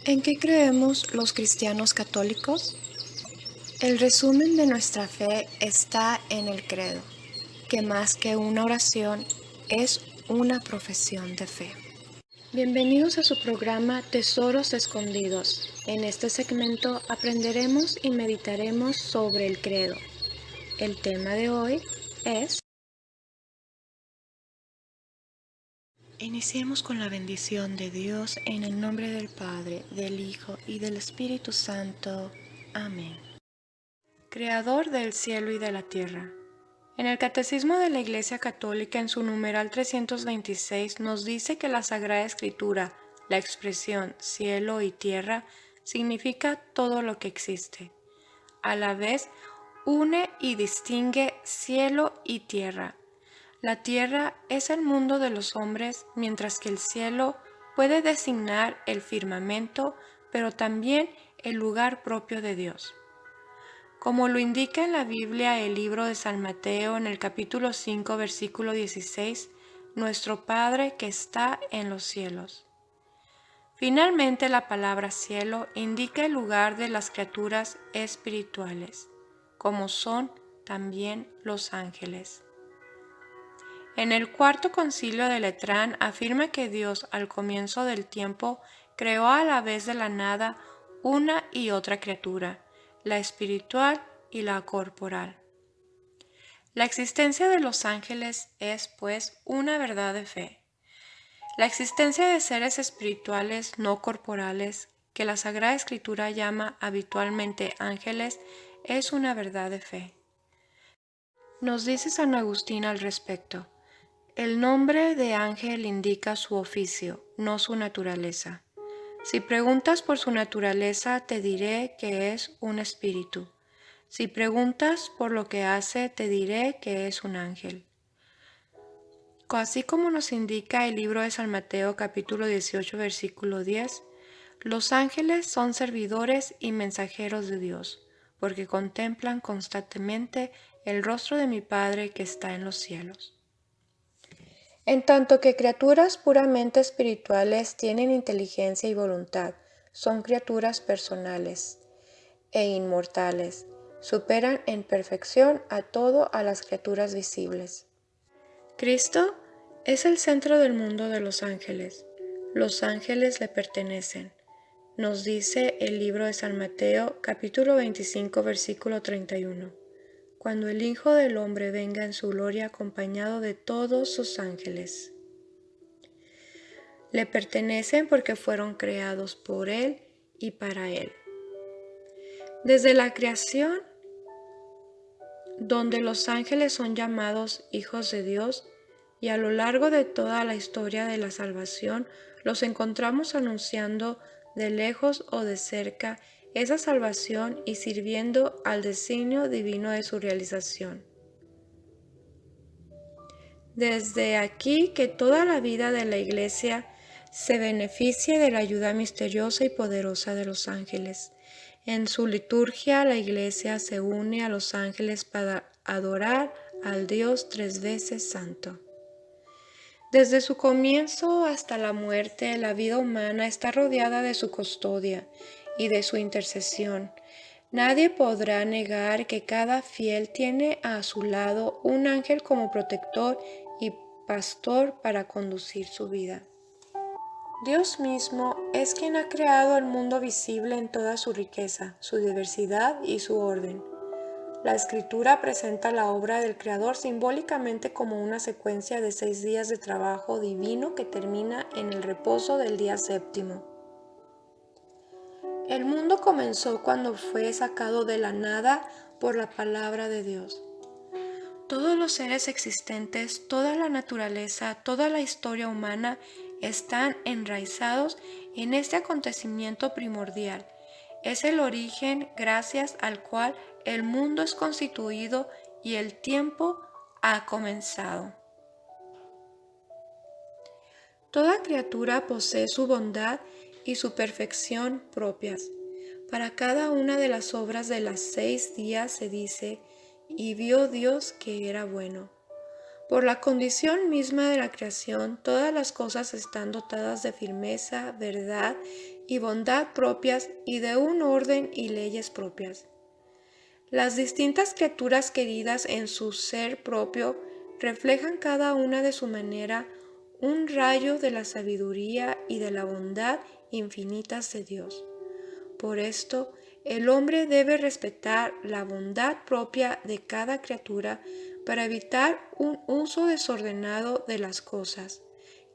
¿En qué creemos los cristianos católicos? El resumen de nuestra fe está en el credo, que más que una oración es una profesión de fe. Bienvenidos a su programa Tesoros Escondidos. En este segmento aprenderemos y meditaremos sobre el credo. El tema de hoy es... Iniciemos con la bendición de Dios en el nombre del Padre, del Hijo y del Espíritu Santo. Amén. Creador del cielo y de la tierra. En el Catecismo de la Iglesia Católica, en su numeral 326, nos dice que la Sagrada Escritura, la expresión cielo y tierra, significa todo lo que existe. A la vez, une y distingue cielo y tierra. La tierra es el mundo de los hombres, mientras que el cielo puede designar el firmamento, pero también el lugar propio de Dios. Como lo indica en la Biblia el libro de San Mateo en el capítulo 5, versículo 16, nuestro Padre que está en los cielos. Finalmente, la palabra cielo indica el lugar de las criaturas espirituales, como son también los ángeles. En el Cuarto Concilio de Letrán afirma que Dios al comienzo del tiempo creó a la vez de la nada una y otra criatura, la espiritual y la corporal. La existencia de los ángeles es, pues, una verdad de fe. La existencia de seres espirituales no corporales, que la Sagrada Escritura llama habitualmente ángeles, es una verdad de fe. Nos dice San Agustín al respecto: el nombre de ángel indica su oficio, no su naturaleza. Si preguntas por su naturaleza, te diré que es un espíritu. Si preguntas por lo que hace, te diré que es un ángel. Así como nos indica el libro de San Mateo capítulo 18 versículo 10, los ángeles son servidores y mensajeros de Dios, porque contemplan constantemente el rostro de mi Padre que está en los cielos. En tanto que criaturas puramente espirituales tienen inteligencia y voluntad, son criaturas personales e inmortales, superan en perfección a las criaturas visibles. Cristo es el centro del mundo de los ángeles. Los ángeles le pertenecen. Nos dice el libro de San Mateo, capítulo 25, versículo 31. Cuando el Hijo del Hombre venga en su gloria acompañado de todos sus ángeles. Le pertenecen porque fueron creados por Él y para Él. Desde la creación, donde los ángeles son llamados hijos de Dios, y a lo largo de toda la historia de la salvación, los encontramos anunciando de lejos o de cerca esa salvación y sirviendo al designio divino de su realización. Desde aquí que toda la vida de la Iglesia se beneficie de la ayuda misteriosa y poderosa de los ángeles. En su liturgia, la Iglesia se une a los ángeles para adorar al Dios tres veces santo. Desde su comienzo hasta la muerte, la vida humana está rodeada de su custodia y de su intercesión. Nadie podrá negar que cada fiel tiene a su lado un ángel como protector y pastor para conducir su vida. Dios mismo es quien ha creado el mundo visible en toda su riqueza, su diversidad y su orden. La Escritura presenta la obra del Creador simbólicamente como una secuencia de 6 días de trabajo divino que termina en el reposo del día séptimo. El mundo comenzó cuando fue sacado de la nada por la palabra de Dios. Todos los seres existentes, toda la naturaleza, toda la historia humana están enraizados en este acontecimiento primordial. Es el origen gracias al cual el mundo es constituido y el tiempo ha comenzado. Toda criatura posee su bondad y su perfección propias. Para cada una de las obras de los 6 días se dice: y vio Dios que era bueno. Por la condición misma de la creación, todas las cosas están dotadas de firmeza, verdad y bondad propias y de un orden y leyes propias. Las distintas criaturas queridas en su ser propio reflejan cada una de su manera un rayo de la sabiduría y de la bondad infinitas de Dios. Por esto, el hombre debe respetar la bondad propia de cada criatura para evitar un uso desordenado de las cosas,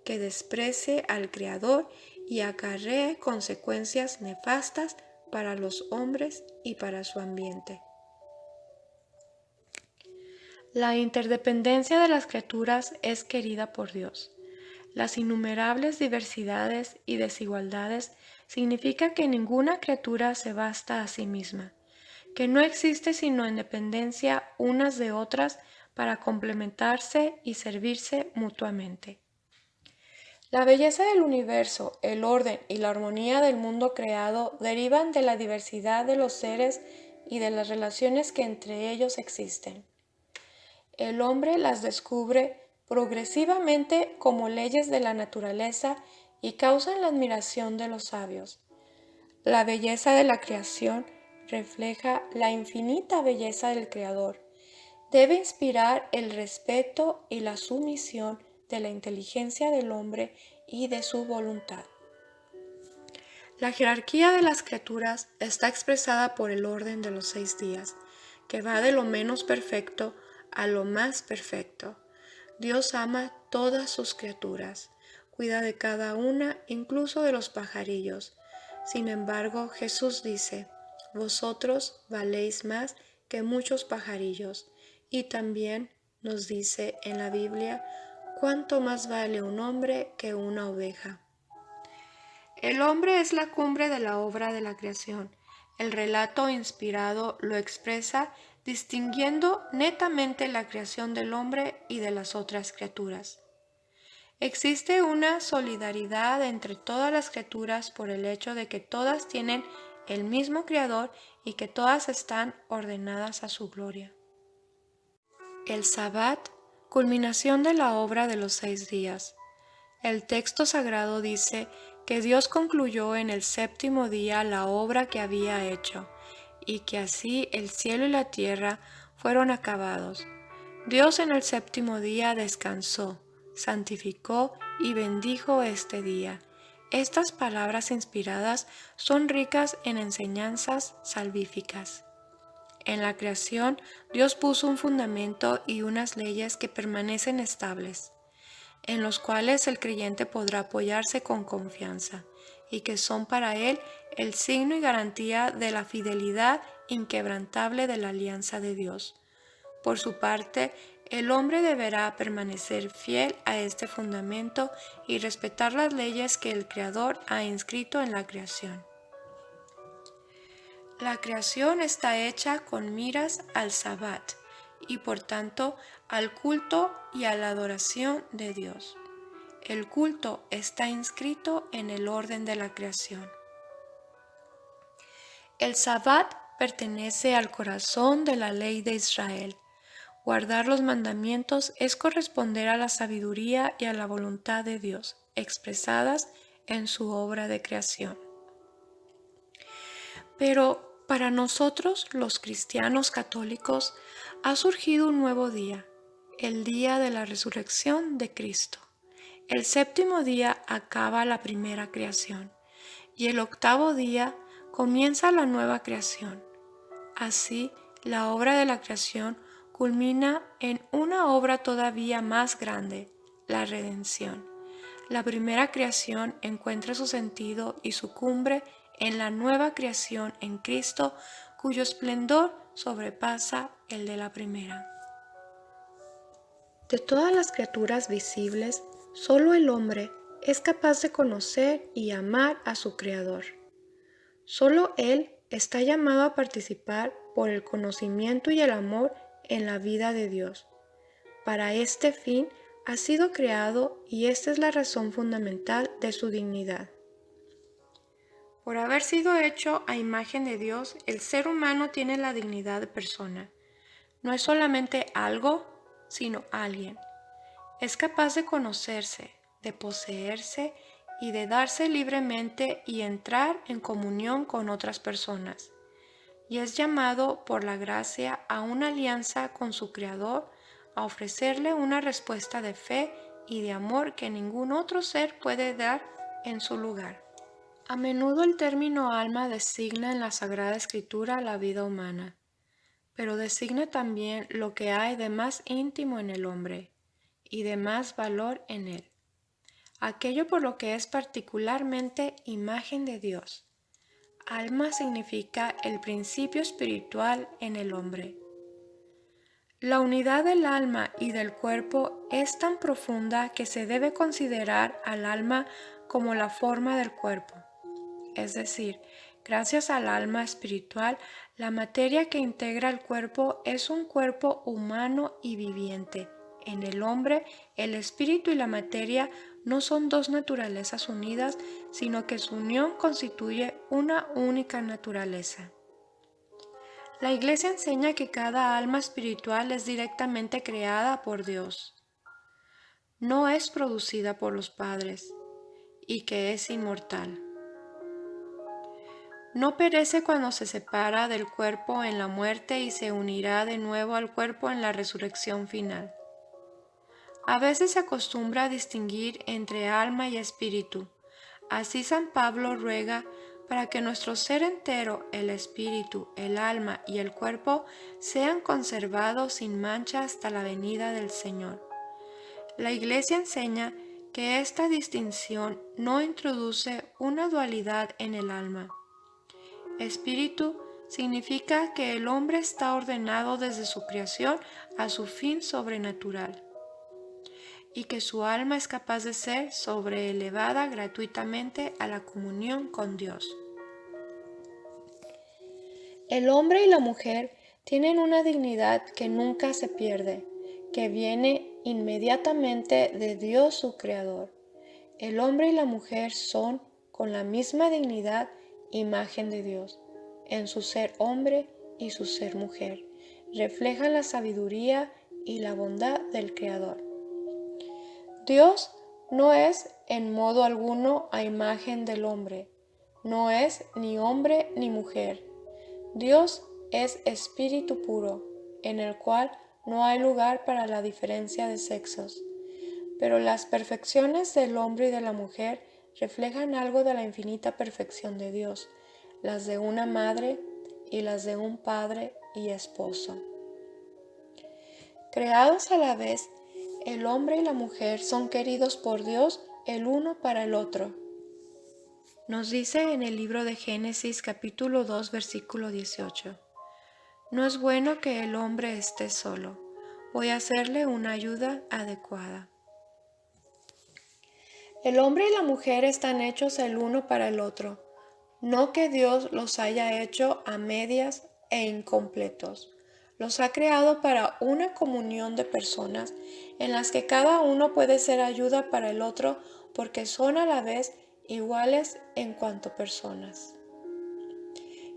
que desprecie al Creador y acarree consecuencias nefastas para los hombres y para su ambiente. La interdependencia de las criaturas es querida por Dios. Las innumerables diversidades y desigualdades significa que ninguna criatura se basta a sí misma, que no existe sino en dependencia unas de otras para complementarse y servirse mutuamente. La belleza del universo, el orden y la armonía del mundo creado derivan de la diversidad de los seres y de las relaciones que entre ellos existen. El hombre las descubre progresivamente como leyes de la naturaleza y causan la admiración de los sabios. La belleza de la creación refleja la infinita belleza del Creador. Debe inspirar el respeto y la sumisión de la inteligencia del hombre y de su voluntad. La jerarquía de las criaturas está expresada por el orden de los 6 días, que va de lo menos perfecto a lo más perfecto. Dios ama todas sus criaturas, cuida de cada una, incluso de los pajarillos. Sin embargo, Jesús dice: vosotros valéis más que muchos pajarillos. Y también nos dice en la Biblia: ¿cuánto más vale un hombre que una oveja? El hombre es la cumbre de la obra de la creación. El relato inspirado lo expresa distinguiendo netamente la creación del hombre y de las otras criaturas. Existe una solidaridad entre todas las criaturas por el hecho de que todas tienen el mismo Creador y que todas están ordenadas a su gloria. El Sabbat, culminación de la obra de los 6 días. El texto sagrado dice que Dios concluyó en el séptimo día la obra que había hecho, y que así el cielo y la tierra fueron acabados. Dios en el séptimo día descansó, santificó y bendijo este día. Estas palabras inspiradas son ricas en enseñanzas salvíficas. En la creación, Dios puso un fundamento y unas leyes que permanecen estables, en los cuales el creyente podrá apoyarse con confianza, y que son para él el signo y garantía de la fidelidad inquebrantable de la alianza de Dios. Por su parte, el hombre deberá permanecer fiel a este fundamento y respetar las leyes que el Creador ha inscrito en la creación. La creación está hecha con miras al Sabbat y por tanto al culto y a la adoración de Dios. El culto está inscrito en el orden de la creación. El Sabbat pertenece al corazón de la ley de Israel. Guardar los mandamientos es corresponder a la sabiduría y a la voluntad de Dios, expresadas en su obra de creación. Pero para nosotros, los cristianos católicos, ha surgido un nuevo día, el día de la resurrección de Cristo. El séptimo día acaba la primera creación y el octavo día comienza la nueva creación. Así, la obra de la creación culmina en una obra todavía más grande, la redención. La primera creación encuentra su sentido y su cumbre en la nueva creación en Cristo, cuyo esplendor sobrepasa el de la primera. De todas las criaturas visibles, solo el hombre es capaz de conocer y amar a su Creador. Solo Él está llamado a participar por el conocimiento y el amor en la vida de Dios. Para este fin ha sido creado y esta es la razón fundamental de su dignidad. Por haber sido hecho a imagen de Dios, el ser humano tiene la dignidad de persona. No es solamente algo, sino alguien. Es capaz de conocerse, de poseerse y de darse libremente y entrar en comunión con otras personas, y es llamado por la gracia a una alianza con su Creador, a ofrecerle una respuesta de fe y de amor que ningún otro ser puede dar en su lugar. A menudo el término alma designa en la Sagrada Escritura la vida humana, pero designa también lo que hay de más íntimo en el hombre y de más valor en él, aquello por lo que es particularmente imagen de Dios. Alma significa el principio espiritual en el hombre. La unidad del alma y del cuerpo es tan profunda que se debe considerar al alma como la forma del cuerpo. Es decir, gracias al alma espiritual, la materia que integra el cuerpo es un cuerpo humano y viviente. En el hombre, el espíritu y la materia no son dos naturalezas unidas, sino que su unión constituye una única naturaleza. La Iglesia enseña que cada alma espiritual es directamente creada por Dios, no es producida por los padres, y que es inmortal. No perece cuando se separa del cuerpo en la muerte y se unirá de nuevo al cuerpo en la resurrección final. A veces se acostumbra a distinguir entre alma y espíritu. Así San Pablo ruega para que nuestro ser entero, el espíritu, el alma y el cuerpo, sean conservados sin mancha hasta la venida del Señor. La Iglesia enseña que esta distinción no introduce una dualidad en el alma. Espíritu significa que el hombre está ordenado desde su creación a su fin sobrenatural y que su alma es capaz de ser sobreelevada gratuitamente a la comunión con Dios. El hombre y la mujer tienen una dignidad que nunca se pierde, que viene inmediatamente de Dios su Creador. El hombre y la mujer son, con la misma dignidad, imagen de Dios. En su ser hombre y su ser mujer, reflejan la sabiduría y la bondad del Creador. Dios no es en modo alguno a imagen del hombre, no es ni hombre ni mujer. Dios es espíritu puro, en el cual no hay lugar para la diferencia de sexos. Pero las perfecciones del hombre y de la mujer reflejan algo de la infinita perfección de Dios, las de una madre y las de un padre y esposo. Creados a la vez, el hombre y la mujer son queridos por Dios el uno para el otro. Nos dice en el libro de Génesis capítulo 2 versículo 18: No es bueno que el hombre esté solo, voy a hacerle una ayuda adecuada. El hombre y la mujer están hechos el uno para el otro, no que Dios los haya hecho a medias e incompletos. Los ha creado para una comunión de personas en las que cada uno puede ser ayuda para el otro porque son a la vez iguales en cuanto personas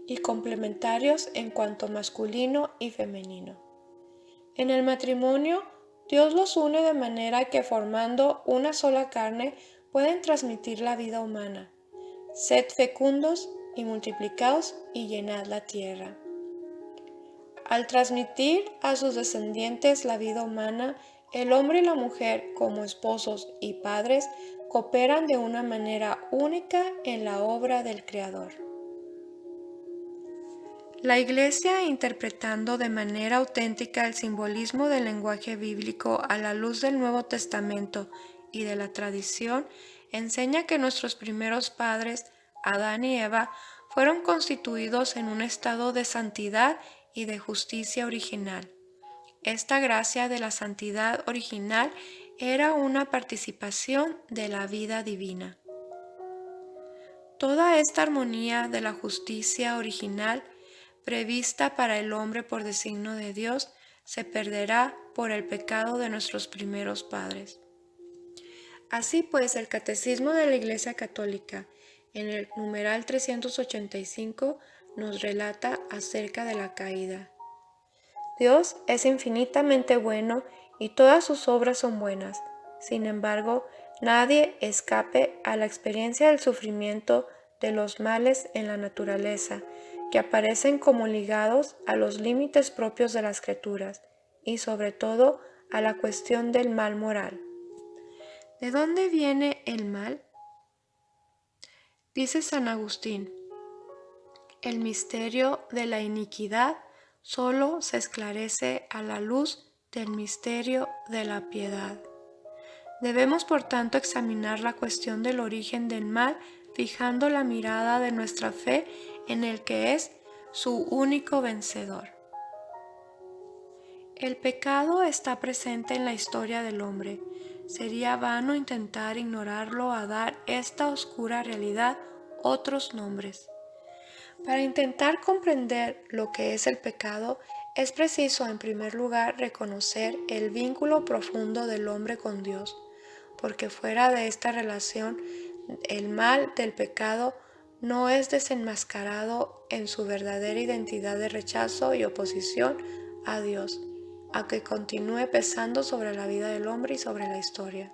y complementarios en cuanto masculino y femenino. En el matrimonio, Dios los une de manera que formando una sola carne pueden transmitir la vida humana. Sed fecundos y multiplicaos y llenad la tierra. Al transmitir a sus descendientes la vida humana, el hombre y la mujer, como esposos y padres, cooperan de una manera única en la obra del Creador. La Iglesia, interpretando de manera auténtica el simbolismo del lenguaje bíblico a la luz del Nuevo Testamento y de la tradición, enseña que nuestros primeros padres, Adán y Eva, fueron constituidos en un estado de santidad y de justicia original. Esta gracia de la santidad original era una participación de la vida divina. Toda esta armonía de la justicia original, prevista para el hombre por designio de Dios, se perderá por el pecado de nuestros primeros padres. Así pues, el Catecismo de la Iglesia Católica, en el numeral 385, nos relata acerca de la caída. Dios es infinitamente bueno y todas sus obras son buenas. Sin embargo, Nadie escape a la experiencia del sufrimiento de los males en la naturaleza, que aparecen como ligados a los límites propios de las criaturas y sobre todo a la cuestión del mal moral. ¿De dónde viene el mal? Dice San Agustín, el misterio de la iniquidad solo se esclarece a la luz del misterio de la piedad. Debemos por tanto examinar la cuestión del origen del mal, fijando la mirada de nuestra fe en el que es su único vencedor. El pecado está presente en la historia del hombre. Sería vano intentar ignorarlo a dar esta oscura realidad otros nombres. Para intentar comprender lo que es el pecado, es preciso en primer lugar reconocer el vínculo profundo del hombre con Dios, porque fuera de esta relación, el mal del pecado no es desenmascarado en su verdadera identidad de rechazo y oposición a Dios, a que continúe pesando sobre la vida del hombre y sobre la historia.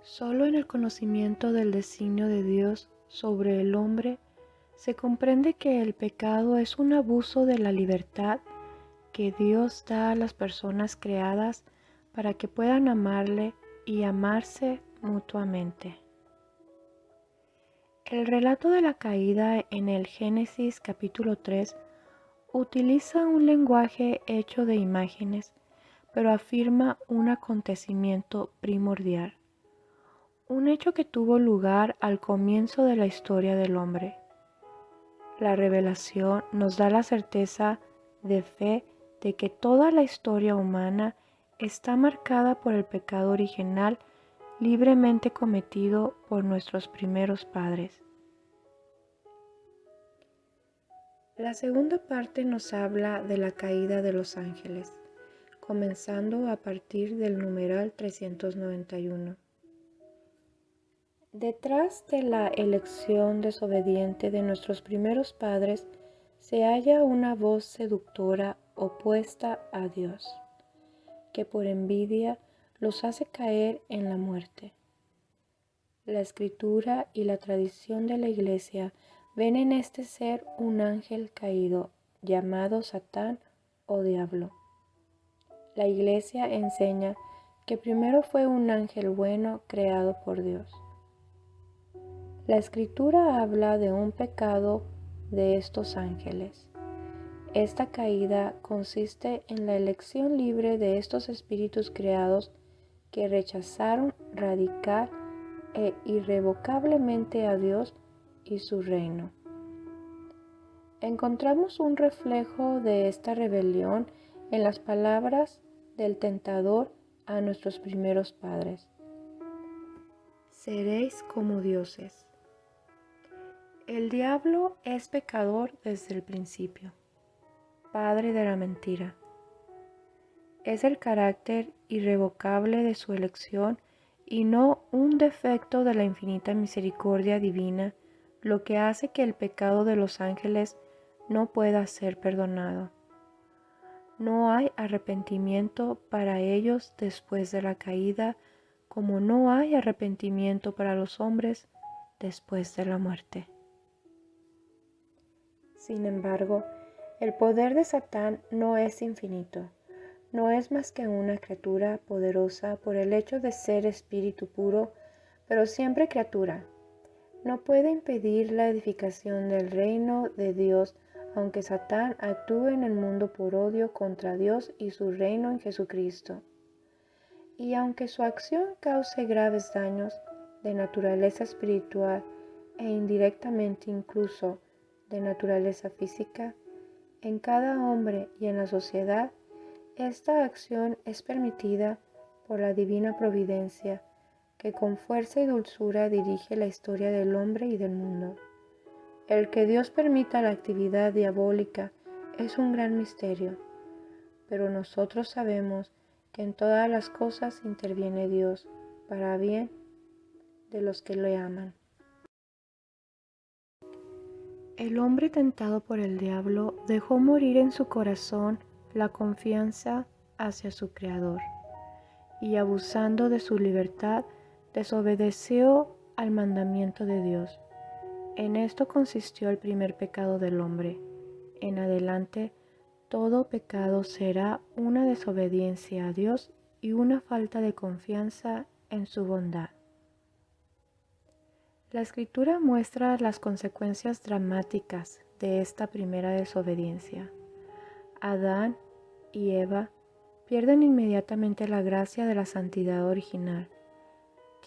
Solo en el conocimiento del designio de Dios sobre el hombre se comprende que el pecado es un abuso de la libertad que Dios da a las personas creadas para que puedan amarle y amarse mutuamente. El relato de la caída en el Génesis capítulo 3 utiliza un lenguaje hecho de imágenes, pero afirma un acontecimiento primordial, un hecho que tuvo lugar al comienzo de la historia del hombre. La revelación nos da la certeza de fe de que toda la historia humana está marcada por el pecado original libremente cometido por nuestros primeros padres. La segunda parte nos habla de la caída de los ángeles, comenzando a partir del numeral 391. Detrás de la elección desobediente de nuestros primeros padres se halla una voz seductora opuesta a Dios, que por envidia los hace caer en la muerte. La Escritura y la tradición de la Iglesia ven en este ser un ángel caído, llamado Satán o Diablo. La Iglesia enseña que primero fue un ángel bueno creado por Dios. La Escritura habla de un pecado de estos ángeles. Esta caída consiste en la elección libre de estos espíritus creados que rechazaron radical e irrevocablemente a Dios y su reino. Encontramos un reflejo de esta rebelión en las palabras del tentador a nuestros primeros padres. Seréis como dioses. El diablo es pecador desde el principio, padre de la mentira. Es el carácter irrevocable de su elección y no un defecto de la infinita misericordia divina lo que hace que el pecado de los ángeles no pueda ser perdonado. No hay arrepentimiento para ellos después de la caída, como no hay arrepentimiento para los hombres después de la muerte. Sin embargo, el poder de Satán no es infinito. No es más que una criatura poderosa por el hecho de ser espíritu puro, pero siempre criatura. No puede impedir la edificación del reino de Dios, aunque Satán actúe en el mundo por odio contra Dios y su reino en Jesucristo. Y aunque su acción cause graves daños de naturaleza espiritual e indirectamente incluso de naturaleza física, en cada hombre y en la sociedad, esta acción es permitida por la divina providencia, que con fuerza y dulzura dirige la historia del hombre y del mundo. El que Dios permita la actividad diabólica es un gran misterio, pero nosotros sabemos que en todas las cosas interviene Dios para bien de los que le aman. El hombre tentado por el diablo dejó morir en su corazón la confianza hacia su Creador, y abusando de su libertad, desobedeció al mandamiento de Dios. En esto consistió el primer pecado del hombre. En adelante, todo pecado será una desobediencia a Dios y una falta de confianza en su bondad. La Escritura muestra las consecuencias dramáticas de esta primera desobediencia. Adán y Eva pierden inmediatamente la gracia de la santidad original.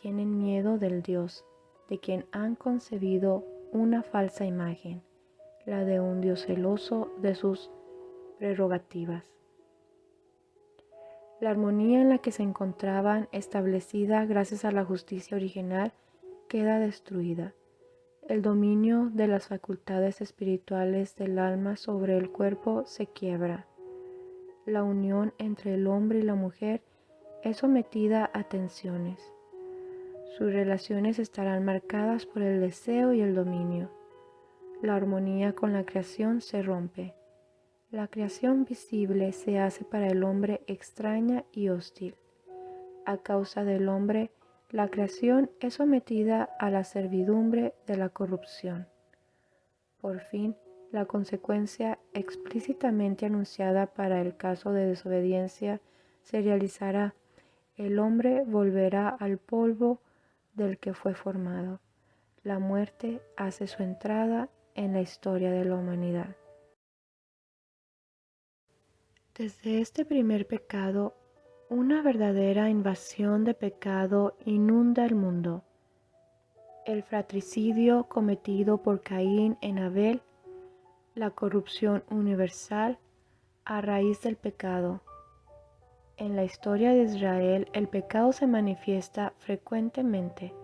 Tienen miedo del Dios, de quien han concebido una falsa imagen, la de un Dios celoso de sus prerrogativas. La armonía en la que se encontraban establecida gracias a la justicia original queda destruida. El dominio de las facultades espirituales del alma sobre el cuerpo se quiebra. La unión entre el hombre y la mujer es sometida a tensiones. Sus relaciones estarán marcadas por el deseo y el dominio. La armonía con la creación se rompe. La creación visible se hace para el hombre extraña y hostil. A causa del hombre, la creación es sometida a la servidumbre de la corrupción. Por fin, la consecuencia explícitamente anunciada para el caso de desobediencia se realizará. El hombre volverá al polvo del que fue formado. La muerte hace su entrada en la historia de la humanidad. Desde este primer pecado, una verdadera invasión de pecado inunda el mundo. El fratricidio cometido por Caín en Abel, la corrupción universal a raíz del pecado. En la historia de Israel, el pecado se manifiesta frecuentemente,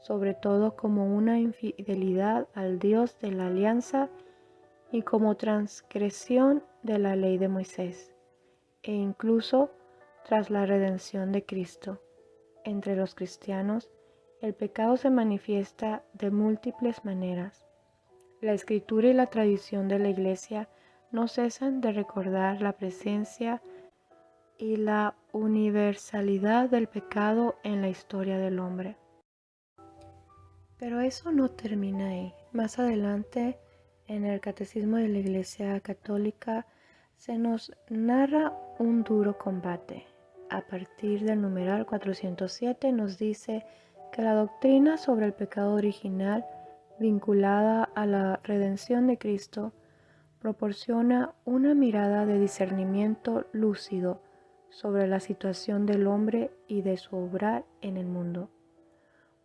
sobre todo como una infidelidad al Dios de la alianza y como transgresión de la ley de Moisés, e incluso tras la redención de Cristo. Entre los cristianos, el pecado se manifiesta de múltiples maneras. La Escritura y la tradición de la Iglesia no cesan de recordar la presencia y la universalidad del pecado en la historia del hombre. Pero eso no termina ahí. Más adelante, en el Catecismo de la Iglesia Católica, se nos narra un duro combate. A partir del numeral 407 nos dice que la doctrina sobre el pecado original, vinculada a la redención de Cristo, proporciona una mirada de discernimiento lúcido sobre la situación del hombre y de su obrar en el mundo.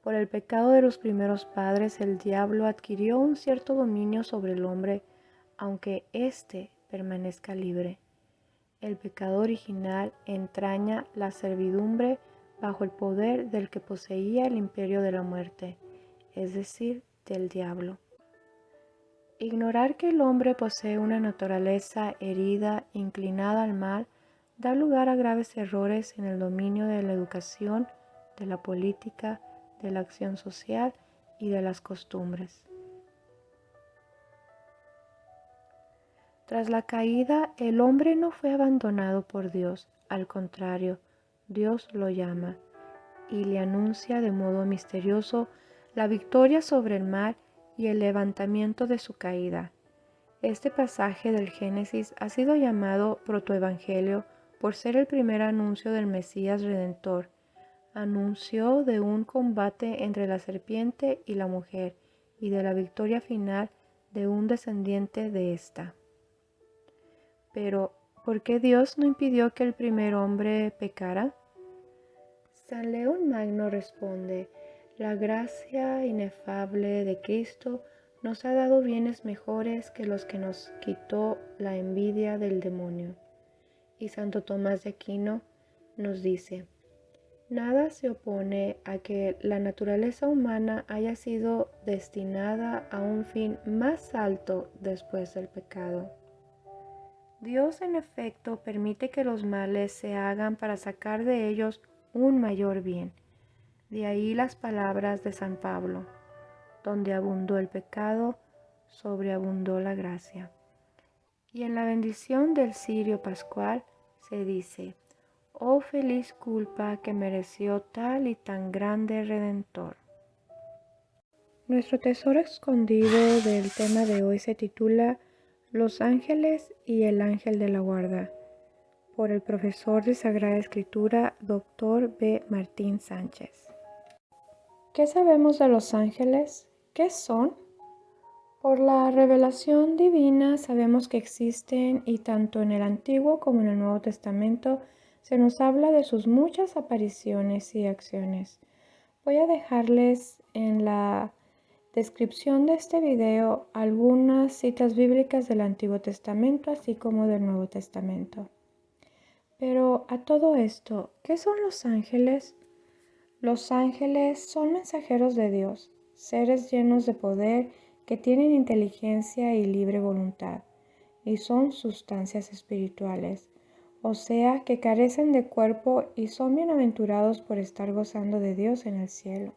Por el pecado de los primeros padres, el diablo adquirió un cierto dominio sobre el hombre, aunque éste permanezca libre. El pecado original entraña la servidumbre bajo el poder del que poseía el imperio de la muerte, es decir, del diablo. Ignorar que el hombre posee una naturaleza herida, inclinada al mal, da lugar a graves errores en el dominio de la educación, de la política, de la acción social y de las costumbres. Tras la caída, el hombre no fue abandonado por Dios, al contrario, Dios lo llama y le anuncia de modo misterioso la victoria sobre el mal y el levantamiento de su caída. Este pasaje del Génesis ha sido llamado protoevangelio por ser el primer anuncio del Mesías Redentor, anuncio de un combate entre la serpiente y la mujer y de la victoria final de un descendiente de ésta. Pero, ¿por qué Dios no impidió que el primer hombre pecara? San León Magno responde: la gracia inefable de Cristo nos ha dado bienes mejores que los que nos quitó la envidia del demonio. Y Santo Tomás de Aquino nos dice: nada se opone a que la naturaleza humana haya sido destinada a un fin más alto después del pecado. Dios, en efecto, permite que los males se hagan para sacar de ellos un mayor bien. De ahí las palabras de San Pablo: donde abundó el pecado, sobreabundó la gracia. Y en la bendición del cirio pascual se dice: oh feliz culpa que mereció tal y tan grande Redentor. Nuestro tesoro escondido del tema de hoy se titula Los ángeles y el ángel de la guarda, por el profesor de Sagrada Escritura, Dr. B. Martín Sánchez. ¿Qué sabemos de los ángeles? ¿Qué son? Por la revelación divina sabemos que existen y tanto en el Antiguo como en el Nuevo Testamento se nos habla de sus muchas apariciones y acciones. Voy a dejarles en la descripción de este video algunas citas bíblicas del Antiguo Testamento así como del Nuevo Testamento. Pero a todo esto, ¿qué son los ángeles? Los ángeles son mensajeros de Dios, seres llenos de poder que tienen inteligencia y libre voluntad, y son sustancias espirituales, o sea que carecen de cuerpo y son bienaventurados por estar gozando de Dios en el cielo.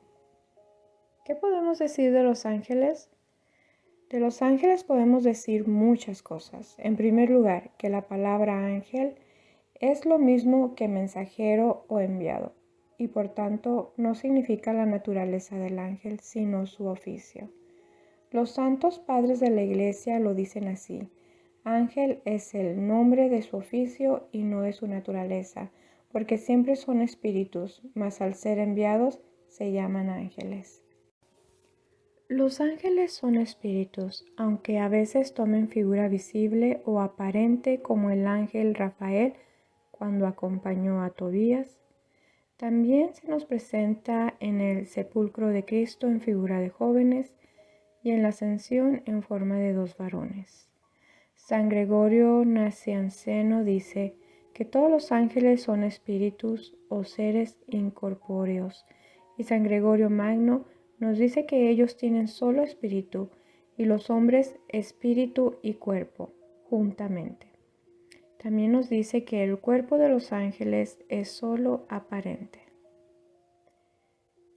¿Qué podemos decir de los ángeles? De los ángeles podemos decir muchas cosas. En primer lugar, que la palabra ángel es lo mismo que mensajero o enviado, y por tanto no significa la naturaleza del ángel, sino su oficio. Los santos padres de la Iglesia lo dicen así: ángel es el nombre de su oficio y no de su naturaleza, porque siempre son espíritus, mas al ser enviados se llaman ángeles. Los ángeles son espíritus, aunque a veces tomen figura visible o aparente como el ángel Rafael cuando acompañó a Tobías. También se nos presenta en el sepulcro de Cristo en figura de jóvenes y en la ascensión en forma de 2 varones. San Gregorio Nacianceno dice que todos los ángeles son espíritus o seres incorpóreos, y San Gregorio Magno nos dice que ellos tienen solo espíritu y los hombres espíritu y cuerpo juntamente. También nos dice que el cuerpo de los ángeles es solo aparente.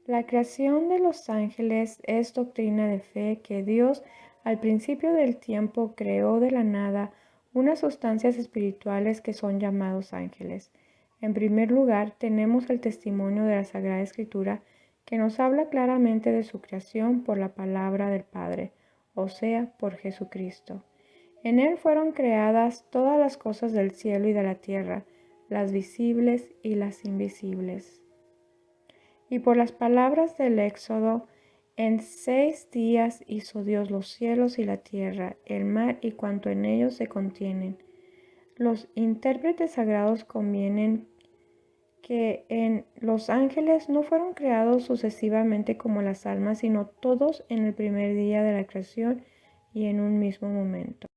La creación de los ángeles es doctrina de fe que Dios al principio del tiempo creó de la nada unas sustancias espirituales que son llamados ángeles. En primer lugar, tenemos el testimonio de la Sagrada Escritura que nos habla claramente de su creación por la palabra del Padre, o sea, por Jesucristo. En Él fueron creadas todas las cosas del cielo y de la tierra, las visibles y las invisibles. Y por las palabras del Éxodo, en 6 días hizo Dios los cielos y la tierra, el mar y cuanto en ellos se contienen. Los intérpretes sagrados convienen que en los ángeles no fueron creados sucesivamente como las almas, sino todos en el primer día de la creación y en un mismo momento.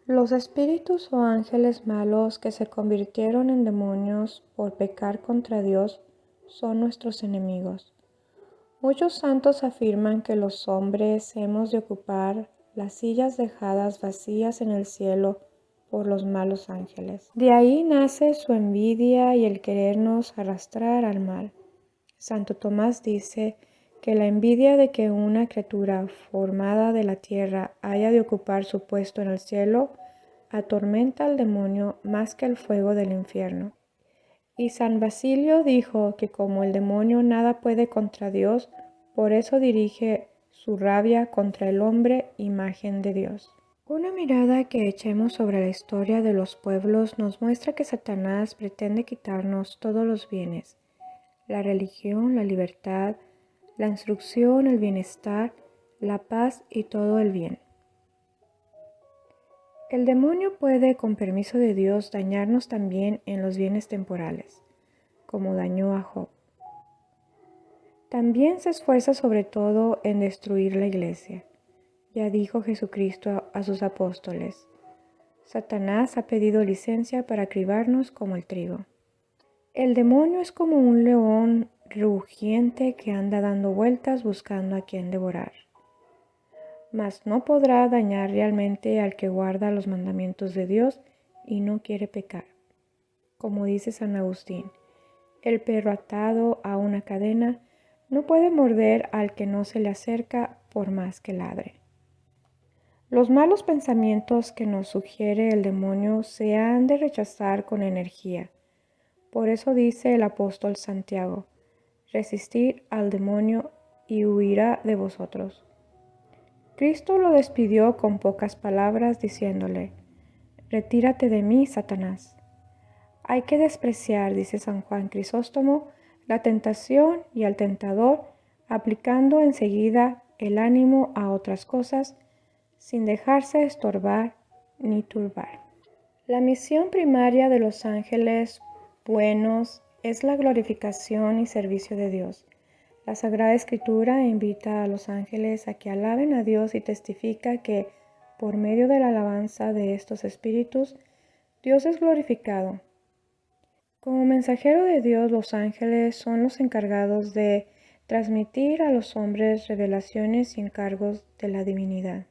Los espíritus o ángeles malos que se convirtieron en demonios por pecar contra Dios son nuestros enemigos. Muchos santos afirman que los hombres hemos de ocupar las sillas dejadas vacías en el cielo por los malos ángeles. De ahí nace su envidia y el querernos arrastrar al mal. Santo Tomás dice que la envidia de que una criatura formada de la tierra haya de ocupar su puesto en el cielo atormenta al demonio más que el fuego del infierno. Y San Basilio dijo que como el demonio nada puede contra Dios, por eso dirige su rabia contra el hombre, imagen de Dios. Una mirada que echemos sobre la historia de los pueblos nos muestra que Satanás pretende quitarnos todos los bienes: la religión, la libertad, la instrucción, el bienestar, la paz y todo el bien. El demonio puede, con permiso de Dios, dañarnos también en los bienes temporales, como dañó a Job. También se esfuerza sobre todo en destruir la iglesia. Ya dijo Jesucristo a sus apóstoles: Satanás ha pedido licencia para cribarnos como el trigo. El demonio es como un león rugiente que anda dando vueltas buscando a quien devorar. Mas no podrá dañar realmente al que guarda los mandamientos de Dios y no quiere pecar. Como dice San Agustín, el perro atado a una cadena no puede morder al que no se le acerca por más que ladre. Los malos pensamientos que nos sugiere el demonio se han de rechazar con energía, Por eso dice el apóstol Santiago: resistid al demonio y huirá de vosotros. Cristo lo despidió con pocas palabras, diciéndole: retírate de mí, Satanás. Hay que despreciar, dice San Juan Crisóstomo, la tentación y al tentador, aplicando enseguida el ánimo a otras cosas, sin dejarse estorbar ni turbar. La misión primaria de los ángeles buenos es la glorificación y servicio de Dios. La Sagrada Escritura invita a los ángeles a que alaben a Dios y testifica que, por medio de la alabanza de estos espíritus, Dios es glorificado. Como mensajero de Dios, los ángeles son los encargados de transmitir a los hombres revelaciones y encargos de la divinidad.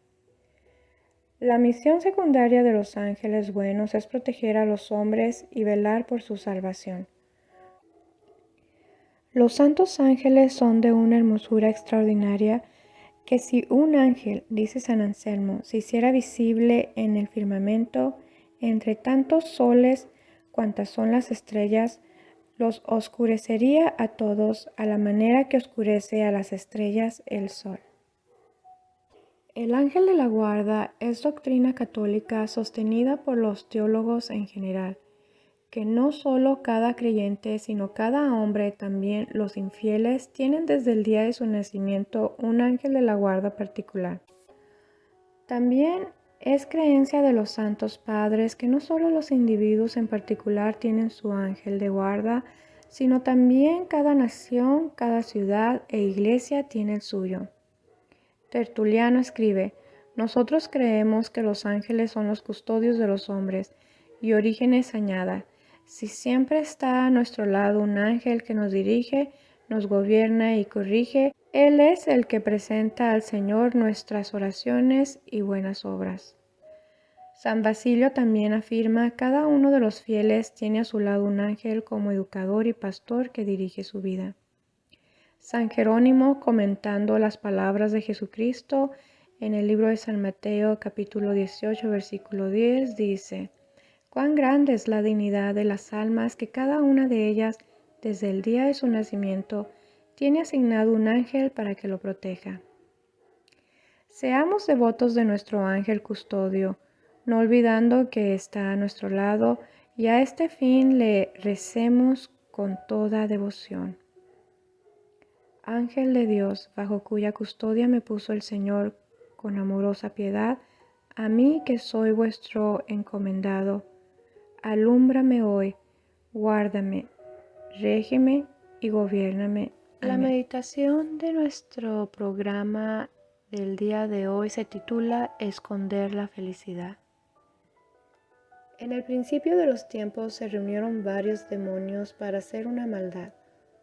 La misión secundaria de los ángeles buenos es proteger a los hombres y velar por su salvación. Los santos ángeles son de una hermosura extraordinaria que si un ángel, dice San Anselmo, se hiciera visible en el firmamento entre tantos soles cuantas son las estrellas, los oscurecería a todos a la manera que oscurece a las estrellas el sol. El ángel de la guarda es doctrina católica sostenida por los teólogos en general, que no solo cada creyente, sino cada hombre, también los infieles, tienen desde el día de su nacimiento un ángel de la guarda particular. También es creencia de los santos padres que no solo los individuos en particular tienen su ángel de guarda, sino también cada nación, cada ciudad e iglesia tiene el suyo. Tertuliano escribe: nosotros creemos que los ángeles son los custodios de los hombres, y Orígenes añada: si siempre está a nuestro lado un ángel que nos dirige, nos gobierna y corrige, Él es el que presenta al Señor nuestras oraciones y buenas obras. San Basilio también afirma: cada uno de los fieles tiene a su lado un ángel como educador y pastor que dirige su vida. San Jerónimo, comentando las palabras de Jesucristo en el libro de San Mateo, capítulo 18, versículo 10, dice: cuán grande es la dignidad de las almas que cada una de ellas, desde el día de su nacimiento, tiene asignado un ángel para que lo proteja. Seamos devotos de nuestro ángel custodio, no olvidando que está a nuestro lado, y a este fin le recemos con toda devoción. Ángel de Dios, bajo cuya custodia me puso el Señor con amorosa piedad, a mí que soy vuestro encomendado, alúmbrame hoy, guárdame, régeme y gobiérname. La meditación de nuestro programa del día de hoy se titula Esconder la felicidad. En el principio de los tiempos se reunieron varios demonios para hacer una maldad.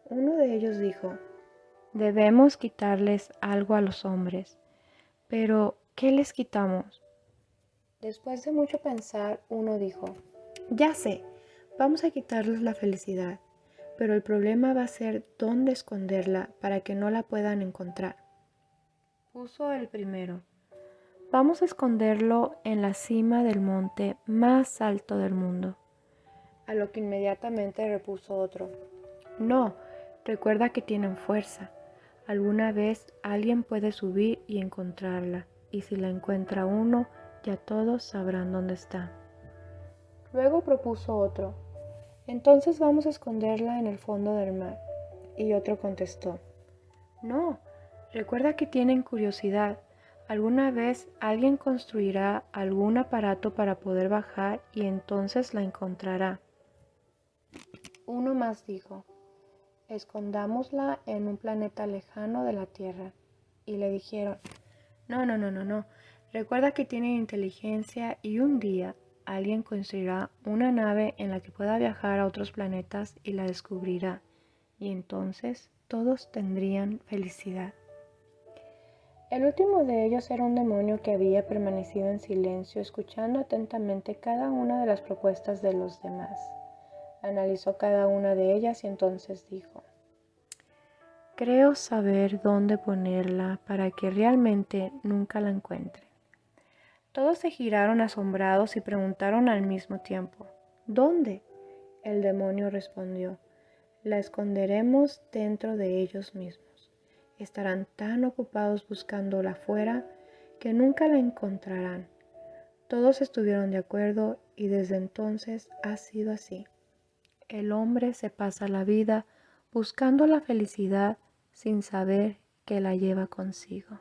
Uno de ellos dijo: debemos quitarles algo a los hombres. Pero, ¿qué les quitamos? Después de mucho pensar, uno dijo: ya sé, vamos a quitarles la felicidad, pero el problema va a ser dónde esconderla para que no la puedan encontrar. Puso el primero: vamos a esconderlo en la cima del monte más alto del mundo. A lo que inmediatamente repuso otro: no, recuerda que tienen fuerza. Alguna vez alguien puede subir y encontrarla, y si la encuentra uno, ya todos sabrán dónde está. Luego propuso otro: entonces vamos a esconderla en el fondo del mar. Y otro contestó: no, recuerda que tienen curiosidad. Alguna vez alguien construirá algún aparato para poder bajar y entonces la encontrará. Uno más dijo: escondámosla en un planeta lejano de la Tierra. Y le dijeron: no, recuerda que tienen inteligencia y un día alguien construirá una nave en la que pueda viajar a otros planetas y la descubrirá, y entonces todos tendrían felicidad. El último de ellos era un demonio que había permanecido en silencio, escuchando atentamente cada una de las propuestas de los demás. Analizó cada una de ellas y entonces dijo: creo saber dónde ponerla para que realmente nunca la encuentren. Todos se giraron asombrados y preguntaron al mismo tiempo: ¿dónde? El demonio respondió: la esconderemos dentro de ellos mismos. Estarán tan ocupados buscándola fuera que nunca la encontrarán. Todos estuvieron de acuerdo y desde entonces ha sido así. El hombre se pasa la vida buscando la felicidad sin saber que la lleva consigo.